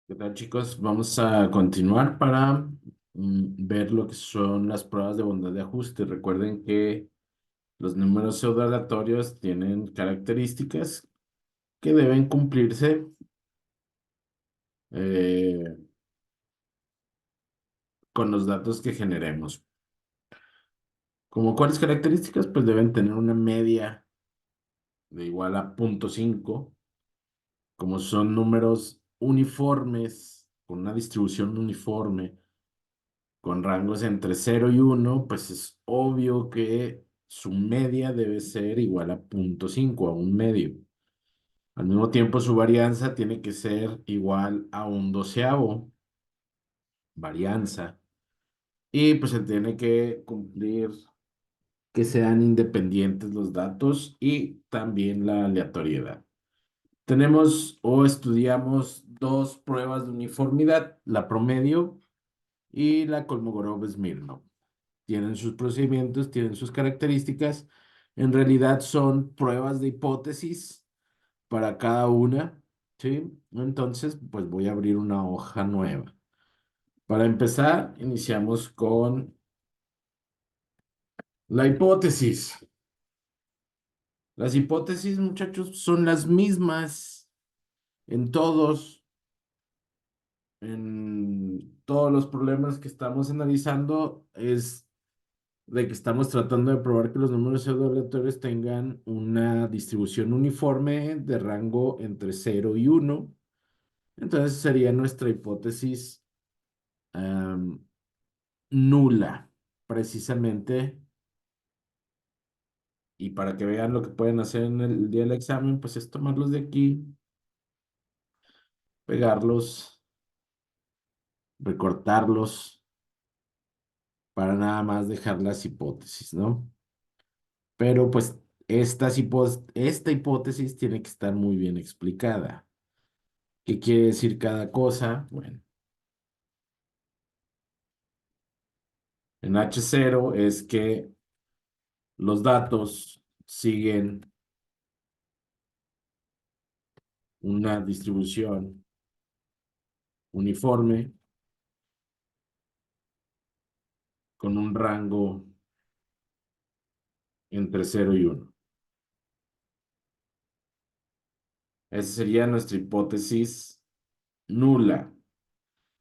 ¿Qué tal, chicos? Vamos a continuar para ver lo que son las pruebas de bondad de ajuste. Recuerden que los números pseudo-aleatorios tienen características que deben cumplirse eh, con los datos que generemos. ¿Como cuáles características? Pues deben tener una media de igual a 0,5. Como son números uniformes, con una distribución uniforme, con rangos entre 0 y 1, pues es obvio que su media debe ser igual a 0,5, a un medio. Al mismo tiempo, su varianza tiene que ser igual a un doceavo, varianza. Y pues se tiene que cumplir que sean independientes los datos y también la aleatoriedad. Tenemos o estudiamos dos pruebas de uniformidad, la promedio y la Kolmogorov-Smirnov. Tienen sus procedimientos, tienen sus características. En realidad son pruebas de hipótesis para cada una, ¿sí? Entonces, pues voy a abrir una hoja nueva. Para empezar, iniciamos con la hipótesis. Las hipótesis, muchachos, son las mismas en todos los problemas que estamos analizando. Es de que estamos tratando de probar que los números pseudo-aleatorios tengan una distribución uniforme de rango entre 0 y 1. Entonces sería nuestra hipótesis am, nula, precisamente. Y para que vean lo que pueden hacer en el día del examen, pues es tomarlos de aquí, pegarlos, recortarlos, para nada más dejar las hipótesis, ¿no? Pero pues esta hipótesis tiene que estar muy bien explicada. ¿Qué quiere decir cada cosa? Bueno, en H0 es que los datos siguen una distribución uniforme con un rango entre 0 y 1. Esa sería nuestra hipótesis nula.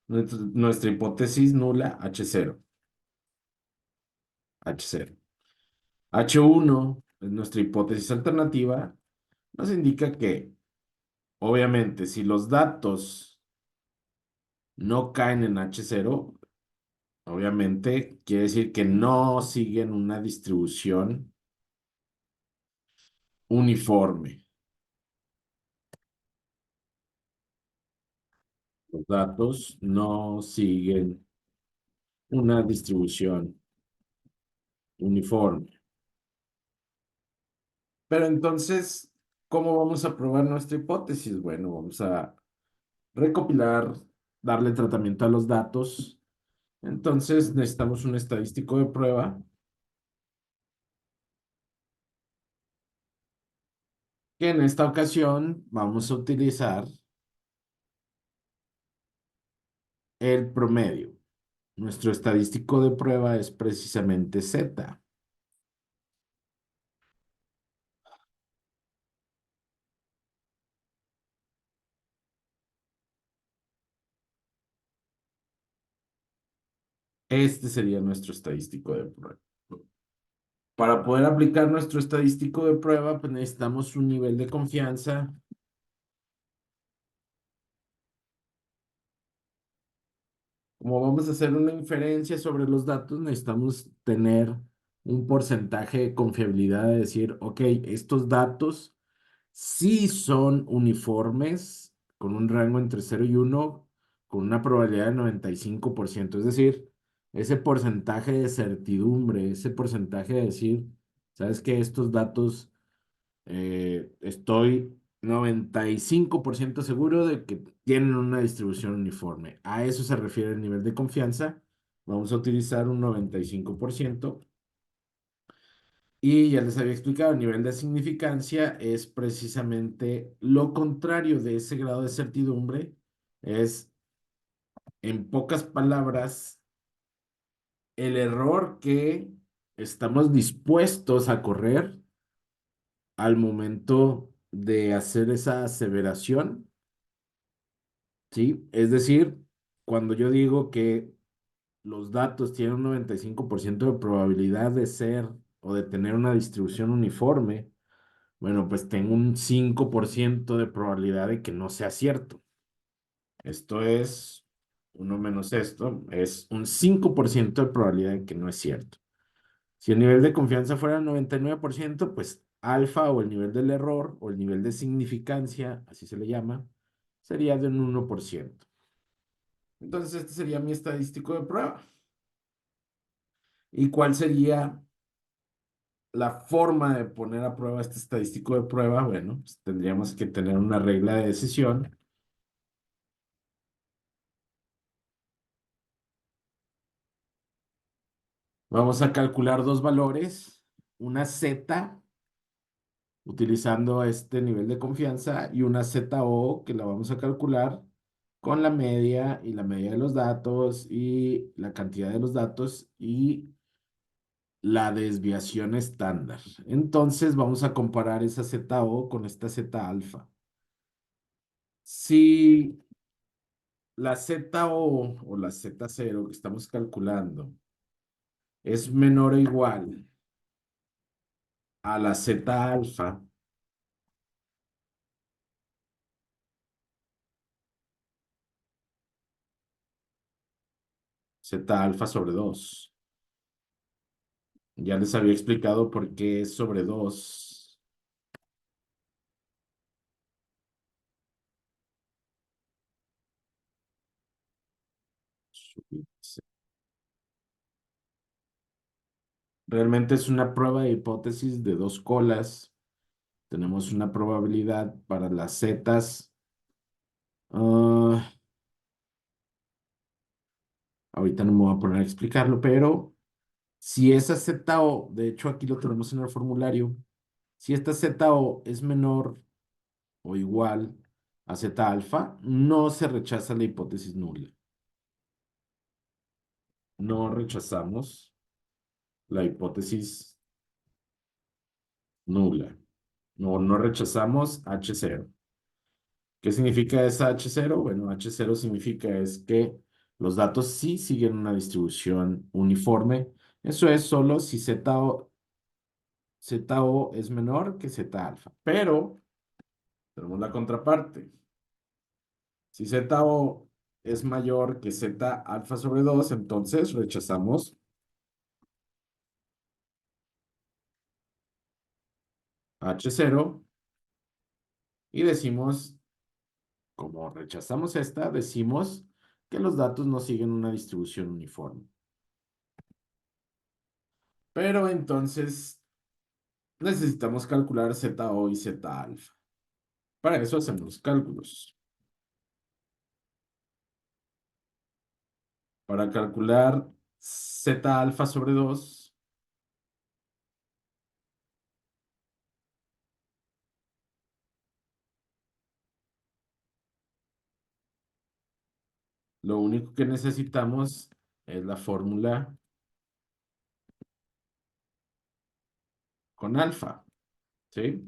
Nuestra hipótesis nula H0. H0. H1 es nuestra hipótesis alternativa. Nos indica que, obviamente, si los datos no caen en H0, obviamente quiere decir que no siguen una distribución uniforme. Los datos no siguen una distribución uniforme. Pero entonces, ¿cómo vamos a probar nuestra hipótesis? Bueno, vamos a recopilar, darle tratamiento a los datos. Entonces, necesitamos un estadístico de prueba, que en esta ocasión vamos a utilizar el promedio. Nuestro estadístico de prueba es precisamente Z. Este sería nuestro estadístico de prueba. Para poder aplicar nuestro estadístico de prueba, pues necesitamos un nivel de confianza. Como vamos a hacer una inferencia sobre los datos, necesitamos tener un porcentaje de confiabilidad de decir, ok, estos datos sí son uniformes con un rango entre 0 y 1, con una probabilidad de 95%. Es decir, ese porcentaje de certidumbre, ese porcentaje de decir, sabes que estos datos estoy 95% seguro de que tienen una distribución uniforme. A eso se refiere el nivel de confianza. Vamos a utilizar un 95%. Y ya les había explicado, el nivel de significancia es precisamente lo contrario de ese grado de certidumbre, es En pocas palabras, el error que estamos dispuestos a correr al momento de hacer esa aseveración, ¿sí? Es decir, cuando yo digo que los datos tienen un 95% de probabilidad de ser o de tener una distribución uniforme, bueno, pues tengo un 5% de probabilidad de que no sea cierto. Esto es uno menos esto, es un 5% de probabilidad de que no es cierto. Si el nivel de confianza fuera 99%, pues alfa o el nivel del error o el nivel de significancia, así se le llama, sería de un 1%. Entonces, este sería mi estadístico de prueba. ¿Y cuál sería la forma de poner a prueba este estadístico de prueba? Bueno, pues tendríamos que tener una regla de decisión. Vamos a calcular dos valores, una Z utilizando este nivel de confianza y una ZO que la vamos a calcular con la media de los datos y la cantidad de los datos y la desviación estándar. Entonces vamos a comparar esa ZO con esta Z alfa. Si la ZO o la Z0 que estamos calculando es menor o igual a la Z alfa, Z alfa sobre 2. Ya les había explicado por qué es sobre 2. Realmente es una prueba de hipótesis de dos colas. Tenemos una probabilidad para las zetas. ah, Ahorita no me voy a poner a explicarlo, pero si esa ZO, de hecho aquí lo tenemos en el formulario, si esta ZO es menor o igual a Z alfa, no se rechaza la hipótesis nula. No rechazamos la hipótesis nula. No rechazamos H0. ¿Qué significa esa H0? Bueno, H0 significa es que los datos sí siguen una distribución uniforme. Eso es solo si ZO es menor que Z alfa. Pero tenemos la contraparte. Si ZO es mayor que Z alfa sobre 2, entonces rechazamos H0 y decimos, como rechazamos esta, decimos que los datos no siguen una distribución uniforme. Pero entonces necesitamos calcular ZO y Z alfa. Para eso hacemos cálculos. Para calcular Z alfa sobre 2, lo único que necesitamos es la fórmula con alfa, ¿sí?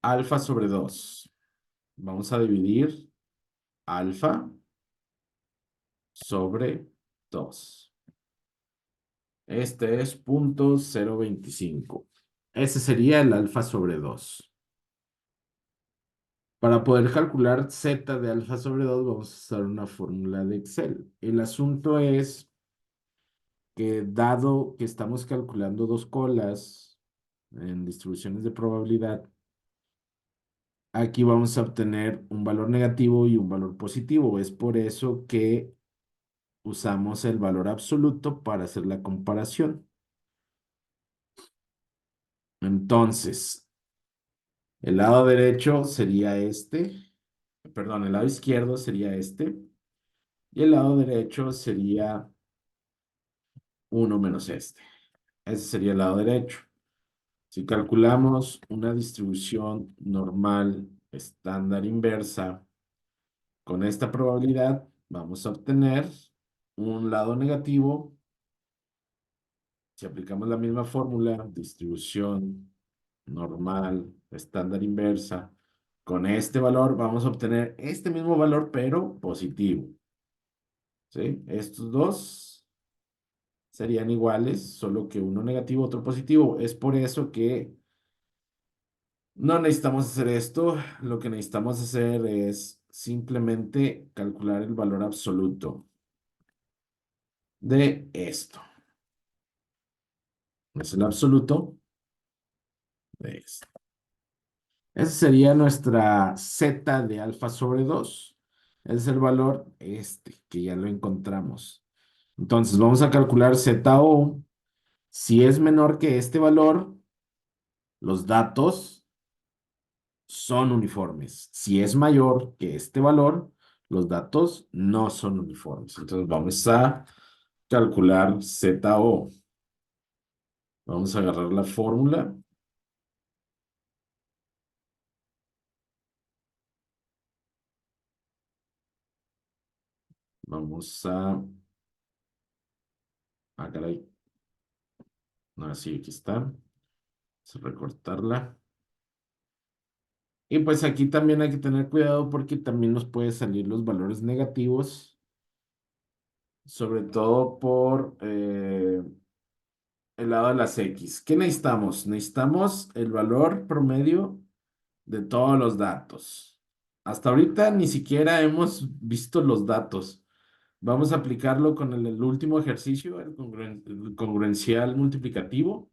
Alfa sobre 2. Vamos a dividir alfa sobre 2. Este es 0.025. Ese sería el alfa sobre 2. Para poder calcular z de alfa sobre 2 vamos a usar una fórmula de Excel. El asunto es que dado que estamos calculando dos colas en distribuciones de probabilidad, aquí vamos a obtener un valor negativo y un valor positivo. Es por eso que usamos el valor absoluto para hacer la comparación. Entonces, el lado derecho sería este, perdón, el lado izquierdo sería este, y el lado derecho sería uno menos este. Ese sería el lado derecho. Si calculamos una distribución normal estándar inversa Con esta probabilidad vamos a obtener un lado negativo. Si aplicamos la misma fórmula, distribución normal, estándar inversa, con este valor vamos a obtener este mismo valor, pero positivo. ¿Sí? Estos dos serían iguales, solo que uno negativo, otro positivo. Es por eso que no necesitamos hacer esto. Lo que necesitamos hacer es simplemente calcular el valor absoluto de esto. Es el absoluto de esto. Esa sería nuestra z de alfa sobre 2. Ese es el valor este, que ya lo encontramos. Entonces vamos a calcular ZO. Si es menor que este valor, los datos son uniformes. Si es mayor que este valor, los datos no son uniformes. Entonces vamos a calcular ZO. Vamos a agarrar la fórmula. Vamos a... Ah, caray. No, sí, aquí está. Vamos a recortarla. Y pues aquí también hay que tener cuidado porque también nos pueden salir los valores negativos, sobre todo por el lado de las X. ¿Qué necesitamos? Necesitamos el valor promedio de todos los datos. Hasta ahorita ni siquiera hemos visto los datos. Vamos a aplicarlo con el último ejercicio, el congruencial multiplicativo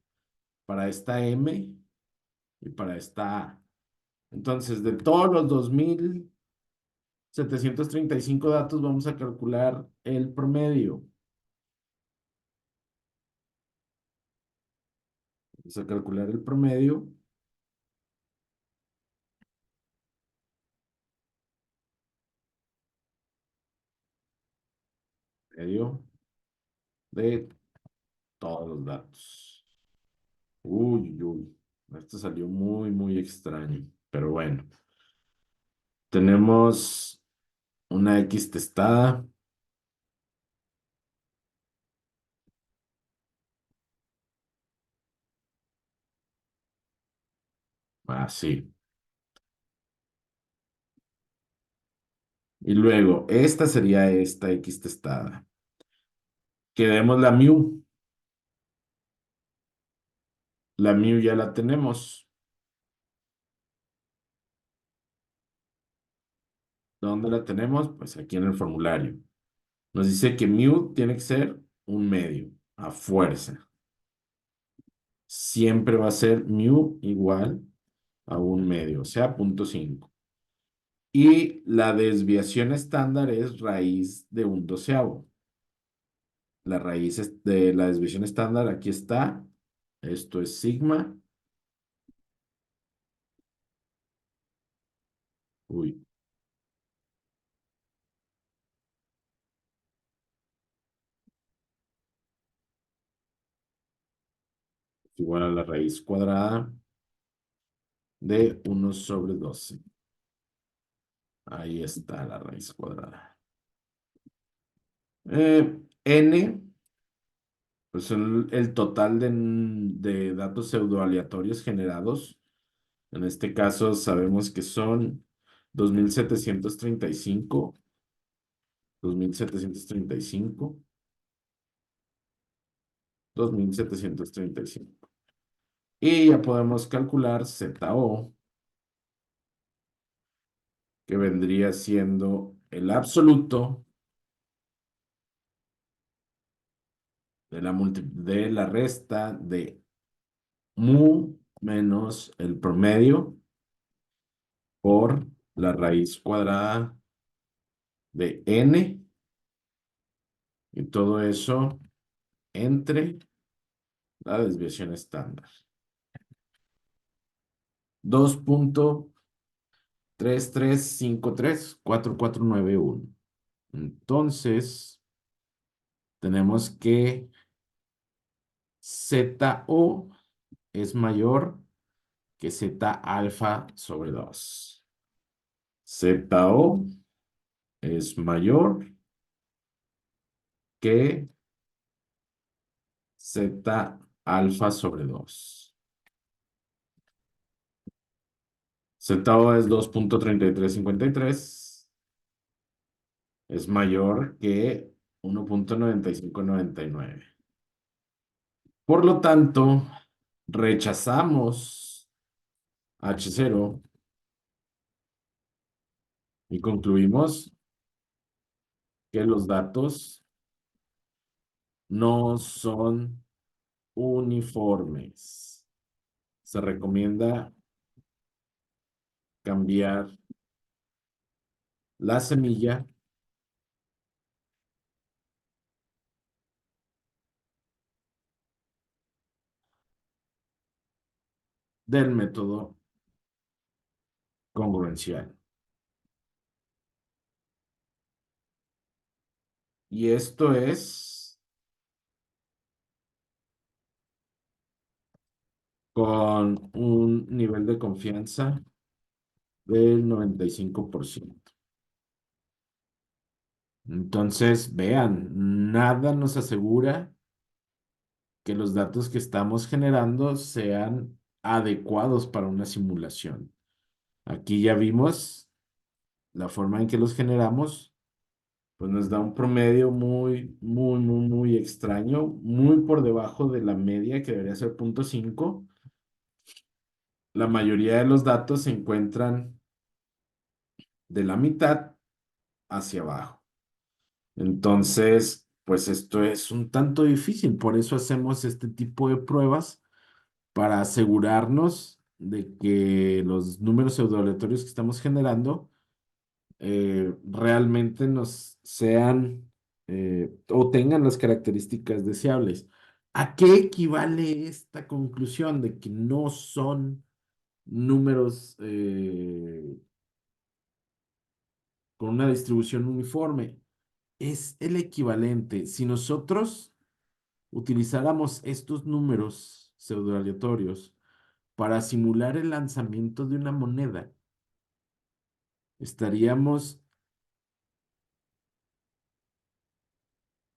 para esta M y para esta A. Entonces, de todos los 2735 datos, vamos a calcular el promedio. Vamos a calcular el promedio. Medio de todos los datos. Uy, uy. Esto salió muy, muy extraño. Pero bueno, tenemos una X testada. Así. Y luego, esta sería esta X testada. Queremos la mu. La mu ya la tenemos. ¿Dónde la tenemos? Pues aquí en el formulario. Nos dice que mu tiene que ser un medio, a fuerza. Siempre va a ser mu igual a un medio, o sea, 0.5. Y la desviación estándar es raíz de un doceavo. La raíz de la desviación estándar aquí está. Esto es sigma. Uy, igual a la raíz cuadrada de 1/12. Ahí está la raíz cuadrada. N, pues el total de datos pseudoaleatorios generados. En este caso sabemos que son 2735, 2735, 2735. Y ya podemos calcular ZO, que vendría siendo el absoluto de la resta de mu menos el promedio por la raíz cuadrada de n, y todo eso entre la desviación estándar. 2.33534491. Entonces, tenemos que ZO es mayor que Z alfa sobre 2. ZO es mayor que Z alfa sobre 2. Z es 2,3353. Es mayor que 1,9599. Por lo tanto, rechazamos H0 y concluimos que los datos no son uniformes. Se recomienda cambiar la semilla del método congruencial. Y esto es con un nivel de confianza del 95%. Entonces, vean, nada nos asegura que los datos que estamos generando sean adecuados para una simulación. Aquí ya vimos la forma en que los generamos, pues nos da un promedio muy, muy, muy, muy extraño, muy por debajo de la media que debería ser 0,5. La mayoría de los datos se encuentran de la mitad hacia abajo. Entonces, pues esto es un tanto difícil, por eso hacemos este tipo de pruebas para asegurarnos de que los números pseudoaleatorios que estamos generando realmente nos sean o tengan las características deseables. ¿A qué equivale esta conclusión de que no son números con una distribución uniforme? Es el equivalente. Si nosotros utilizáramos estos números pseudoaleatorios para simular el lanzamiento de una moneda, estaríamos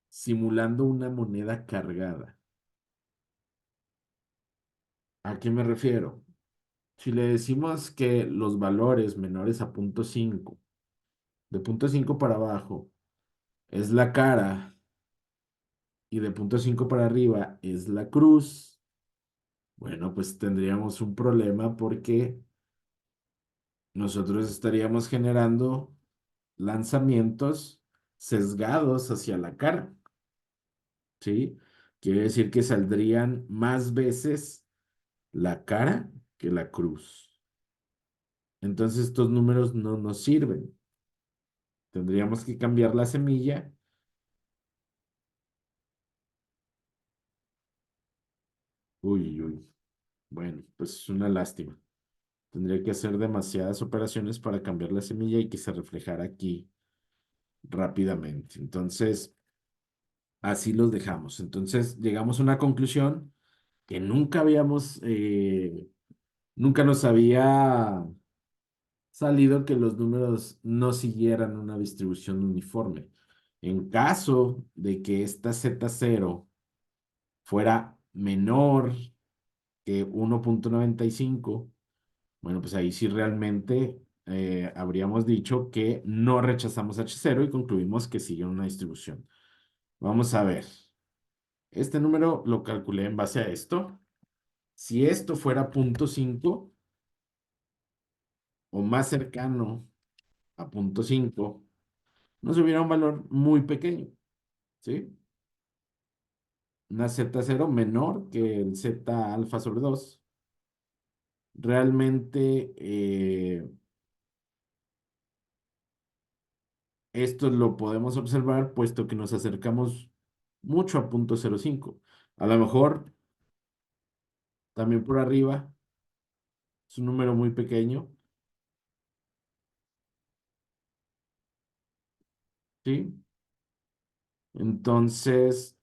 simulando una moneda cargada. ¿A qué me refiero? Si le decimos que los valores menores a 0,5, de 0,5 para abajo es la cara y de 0,5 para arriba es la cruz, bueno, pues tendríamos un problema porque nosotros estaríamos generando lanzamientos sesgados hacia la cara, ¿sí? Quiere decir que saldrían más veces la cara que la cruz. Entonces estos números no nos sirven. Tendríamos que cambiar la semilla. Uy, uy. Bueno, pues es una lástima. Tendría que hacer demasiadas operaciones para cambiar la semilla y que se reflejara aquí rápidamente. Entonces, así los dejamos. Entonces, llegamos a una conclusión que nunca nos había salido que los números no siguieran una distribución uniforme. En caso de que esta Z0 fuera menor que 1,95, bueno, pues ahí sí realmente habríamos dicho que no rechazamos H0 y concluimos que sigue una distribución. Vamos a ver. Este número lo calculé en base a esto. Si esto fuera 0,5 o más cercano a 0,5, nos hubiera un valor muy pequeño, ¿sí? Una Z0 menor que el Z alfa sobre 2. Realmente esto lo podemos observar puesto que nos acercamos mucho a 0,05. A lo mejor también por arriba es un número muy pequeño, ¿sí? Entonces,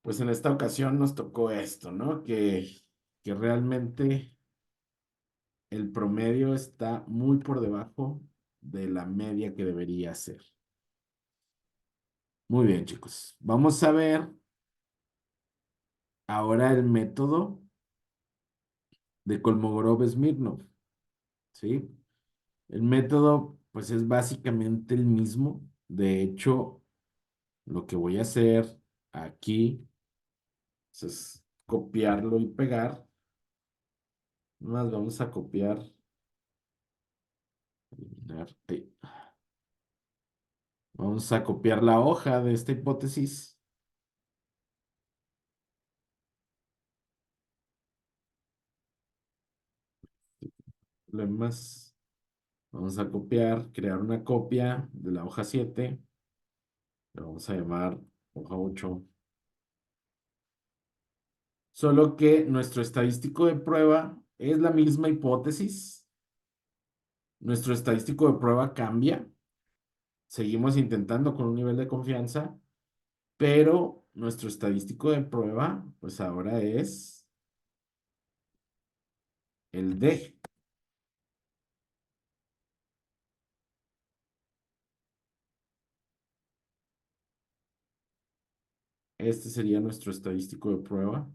pues en esta ocasión nos tocó esto, ¿no? Que realmente el promedio está muy por debajo de la media que debería ser. Muy bien, chicos. Vamos a ver ahora el método de Kolmogorov-Smirnov, ¿sí? El método, pues es básicamente el mismo. De hecho, lo que voy a hacer aquí es copiarlo y pegar. Más vamos a copiar, eliminar, vamos a copiar la hoja de esta hipótesis. Problemas. Vamos a copiar, crear una copia de la hoja 7. Le vamos a llamar hoja 8. Solo que nuestro estadístico de prueba es la misma hipótesis. Nuestro estadístico de prueba cambia. Seguimos intentando con un nivel de confianza, pero nuestro estadístico de prueba, pues ahora es el D. Este sería nuestro estadístico de prueba.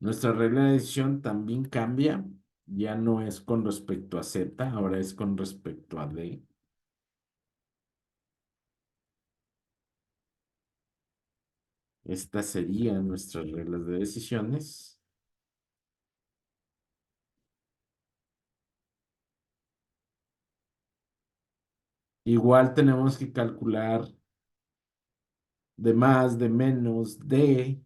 Nuestra regla de decisión también cambia. Ya no es con respecto a Z, ahora es con respecto a D. Estas serían nuestras reglas de decisiones. Igual tenemos que calcular de más, de menos, de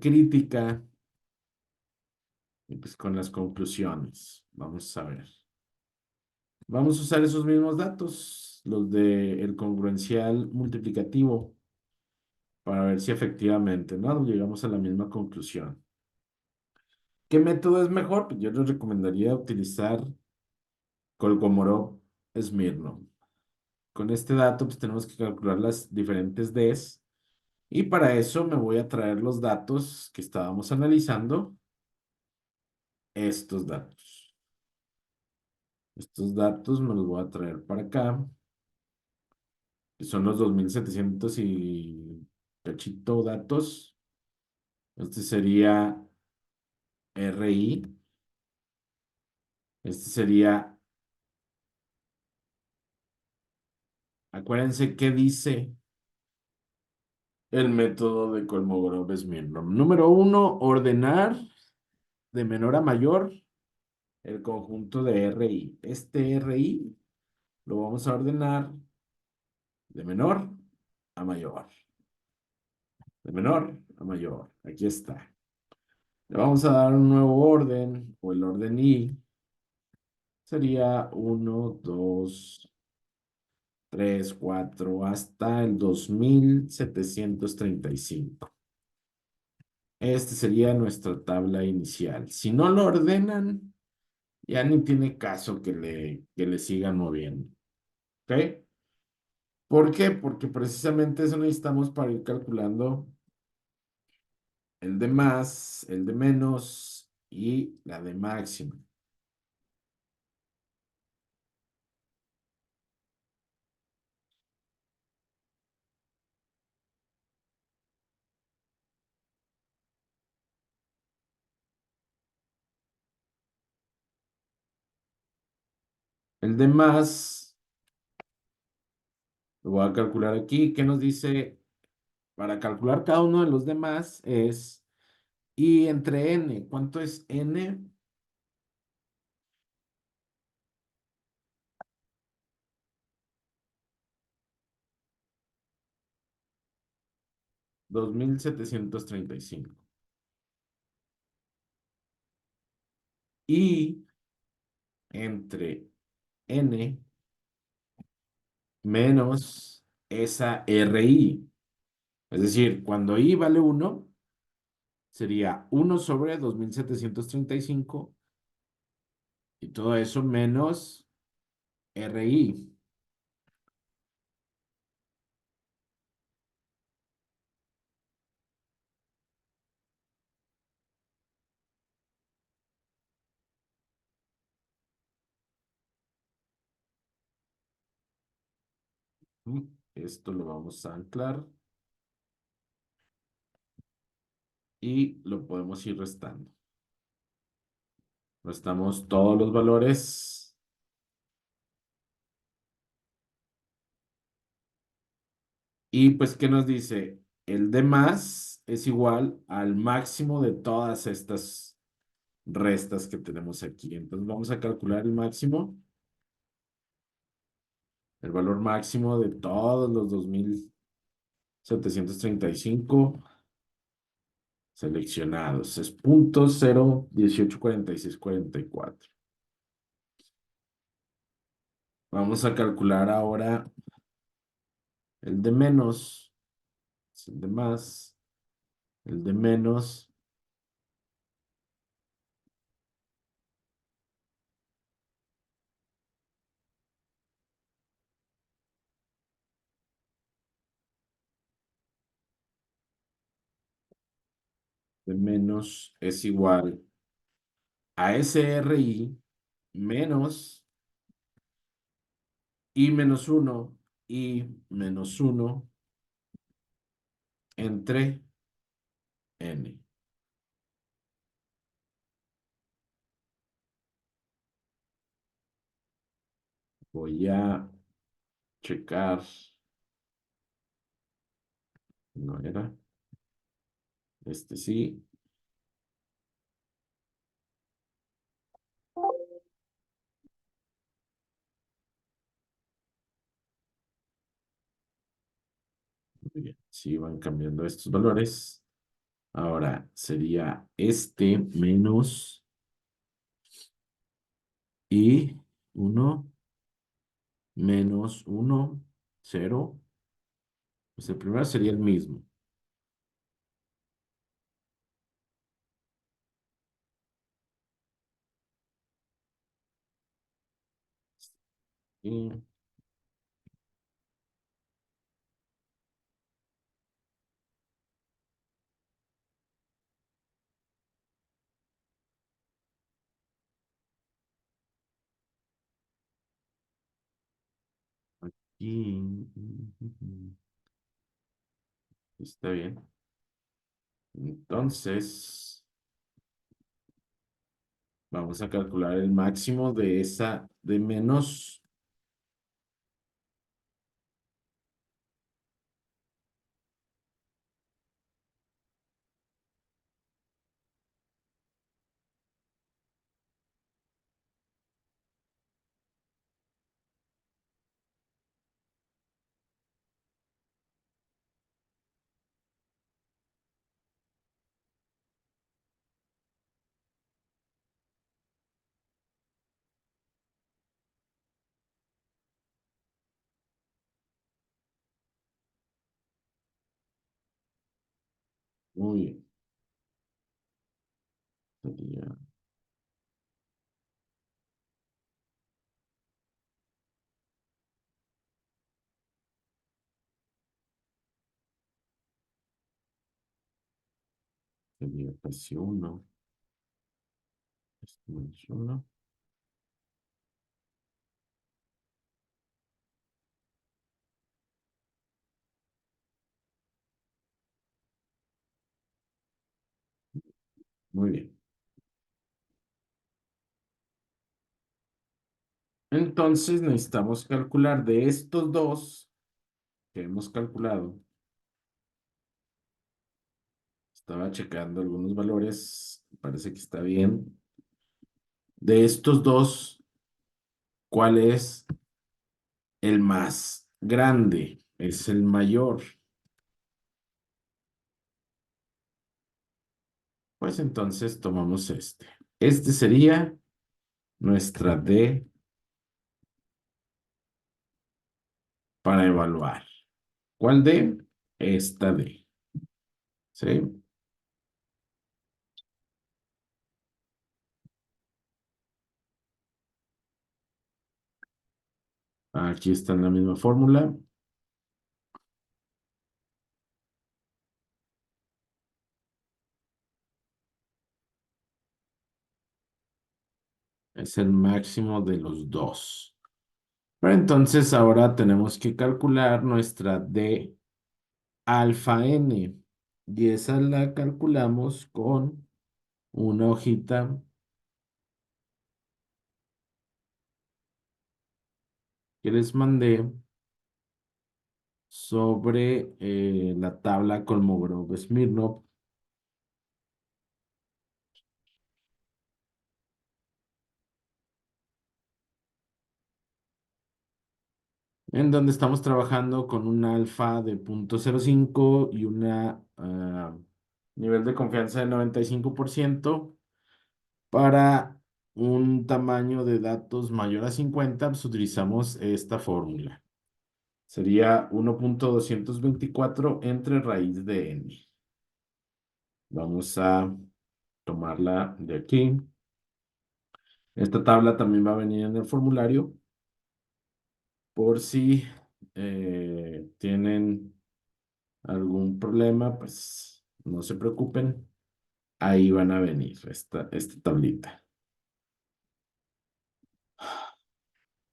crítica, y pues con las conclusiones. Vamos a ver. Vamos a usar esos mismos datos, los del congruencial multiplicativo, para ver si efectivamente, ¿no? Llegamos a la misma conclusión. ¿Qué método es mejor? Pues yo les recomendaría utilizar Kolmogorov-Smirnov. Con este dato, pues tenemos que calcular las diferentes Ds. Y para eso me voy a traer los datos que estábamos analizando, estos datos. Estos datos me los voy a traer para acá, que son los 2700 y cachito datos. Este sería RI. Este sería, acuérdense qué dice el método de Kolmogorov-Smirnov. Número uno, ordenar de menor a mayor el conjunto de RI. Este RI lo vamos a ordenar de menor a mayor. De menor a mayor. Aquí está. Le vamos a dar un nuevo orden, o el orden I. Sería uno, 2, 3, 4, hasta el 2735. Este sería nuestra tabla inicial. Si no lo ordenan, ya ni tiene caso que le sigan moviendo. ¿Ok? ¿Por qué? Porque precisamente eso necesitamos para ir calculando el de más, el de menos y la de máximo. El de más, lo voy a calcular aquí. ¿Qué nos dice? Para calcular cada uno de los demás es y entre n. ¿Cuánto es n? 2735. Y entre n menos esa RI. Es decir, cuando I vale 1, sería 1 sobre 2735 Y todo eso menos RI. Esto lo vamos a anclar y lo podemos ir restando. Restamos todos los valores y pues, ¿qué nos dice? El de más es igual al máximo de todas estas restas que tenemos aquí. Entonces vamos a calcular el máximo, el valor máximo de todos los 2735 seleccionados. Es 0.0184644. Vamos a calcular ahora el de menos, es el de más, el de menos, de menos es igual a SRI menos I menos uno I menos uno entre N. Voy a checar. No era. Este sí. Muy bien. Sí, van cambiando estos valores. Ahora sería este menos y uno menos uno 0. Pues el primero sería el mismo. Y aquí. Está bien. Entonces, vamos a calcular el máximo de esa de menos. Muy bien. Sería casi uno. Esto menos uno. Muy bien. Entonces necesitamos calcular de estos dos que hemos calculado. Estaba checando algunos valores. Parece que está bien. De estos dos, ¿cuál es el más grande? Es el mayor. Pues entonces tomamos este. Este sería nuestra D para evaluar. ¿Cuál D? Esta D. ¿Sí? Aquí está en la misma fórmula. Es el máximo de los dos. Pero entonces ahora tenemos que calcular nuestra D alfa n. Y esa la calculamos con una hojita que les mandé sobre la tabla Kolmogorov-Smirnov, en donde estamos trabajando con un alfa de 0.05 y una nivel de confianza de 95%. Para un tamaño de datos mayor a 50, pues utilizamos esta fórmula. Sería 1.224 entre raíz de n. Vamos a tomarla de aquí. Esta tabla también va a venir en el formulario por si tienen algún problema, pues no se preocupen. Ahí van a venir esta tablita.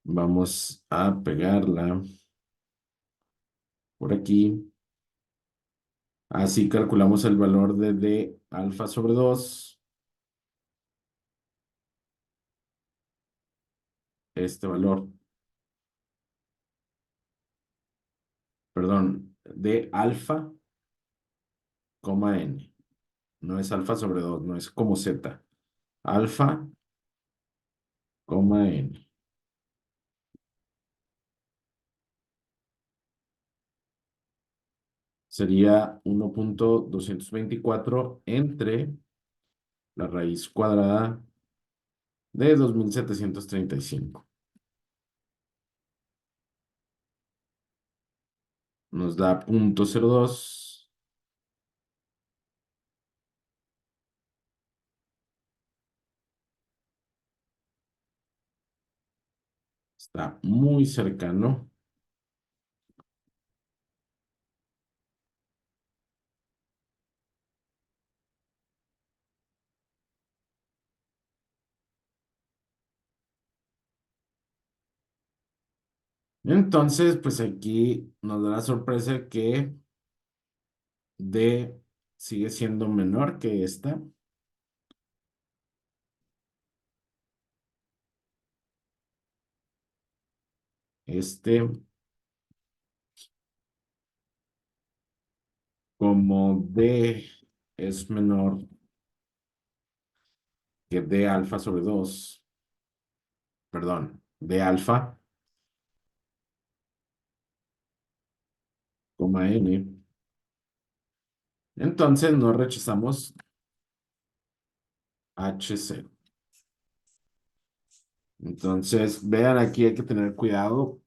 Vamos a pegarla por aquí. Así calculamos el valor de D alfa sobre 2. Este valor, perdón, D alfa, coma n. No es alfa sobre 2, no es como Z. Alfa, coma n. Sería 1.224 entre la raíz cuadrada de 2735. Nos da 0.02. Está muy cercano. Entonces, pues aquí nos da la sorpresa que D sigue siendo menor que esta. Este, como D es menor que D alfa sobre 2, perdón, D alfa, coma N, entonces no rechazamos HC. Entonces, vean aquí, hay que tener cuidado.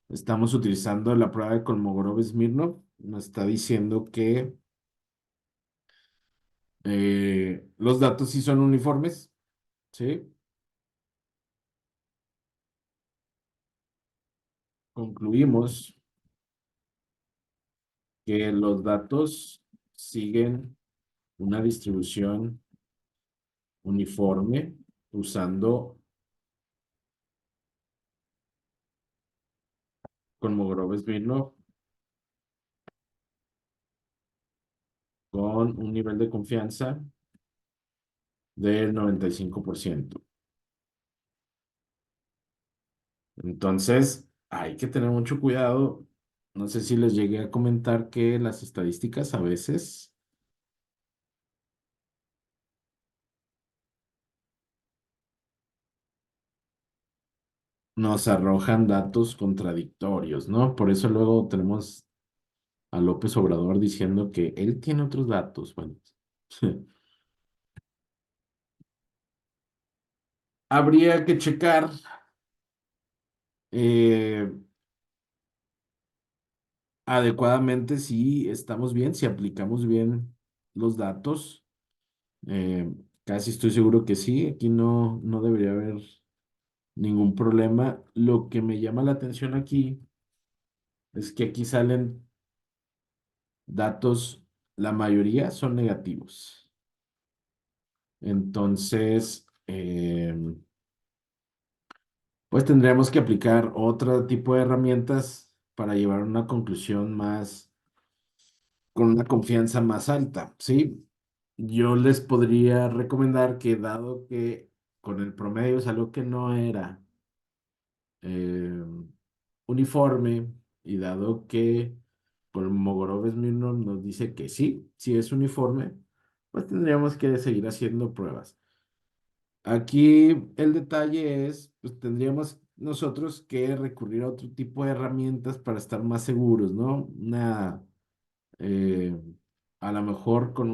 Estamos utilizando la prueba de Kolmogorov-Smirnov. Nos está diciendo que los datos sí son uniformes, ¿sí? Concluimos que los datos siguen una distribución uniforme usando Kolmogorov-Smirnov con un nivel de confianza del 95%. Entonces, hay que tener mucho cuidado. No sé si les llegué a comentar que las estadísticas a veces nos arrojan datos contradictorios, ¿no? Por eso luego tenemos a López Obrador diciendo que él tiene otros datos. Bueno, habría que checar eh, adecuadamente si estamos bien, si aplicamos bien los datos. Casi estoy seguro que sí, aquí no debería haber. ningún problema. Lo que me llama la atención aquí es que aquí salen datos, la mayoría son negativos. Entonces, pues tendríamos que aplicar otro tipo de herramientas para llevar a una conclusión más, con una confianza más alta, ¿sí? Yo les podría recomendar que dado que con el promedio es algo que no era eh, uniforme y dado que por Mogorov mismo nos dice que sí, sí es uniforme, pues tendríamos que seguir haciendo pruebas. Aquí el detalle es, pues tendríamos nosotros que recurrir a otro tipo de herramientas para estar más seguros, ¿no? Eh, a lo mejor con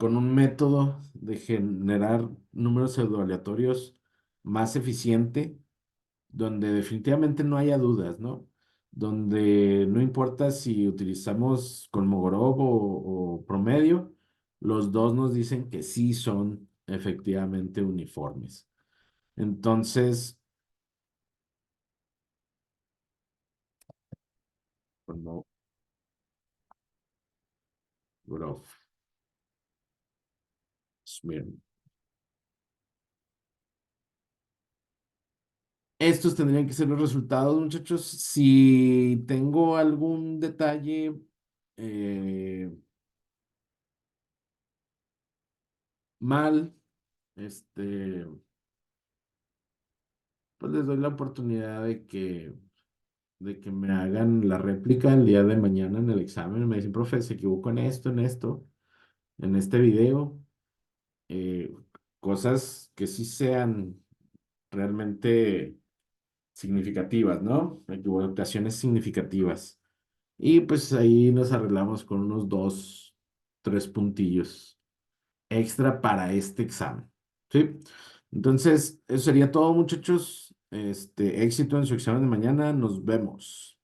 un método de generar números pseudoaleatorios más eficiente, donde definitivamente no haya dudas, ¿no? Donde no importa si utilizamos Kolmogorov o promedio, los dos nos dicen que sí son efectivamente uniformes. Entonces, Kolmogorov, miren, estos tendrían que ser los resultados, muchachos. Si tengo algún detalle eh, mal, este, pues les doy la oportunidad de que me hagan la réplica el día de mañana en el examen. Me dicen, profe, se equivocó en esto, en este video. eh, Cosas que sí sean realmente significativas, ¿no? Equivocaciones significativas. Y pues ahí nos arreglamos con unos dos, tres puntillos extra para este examen. ¿Sí? Entonces, eso sería todo, muchachos. Éxito en su examen de mañana. Nos vemos.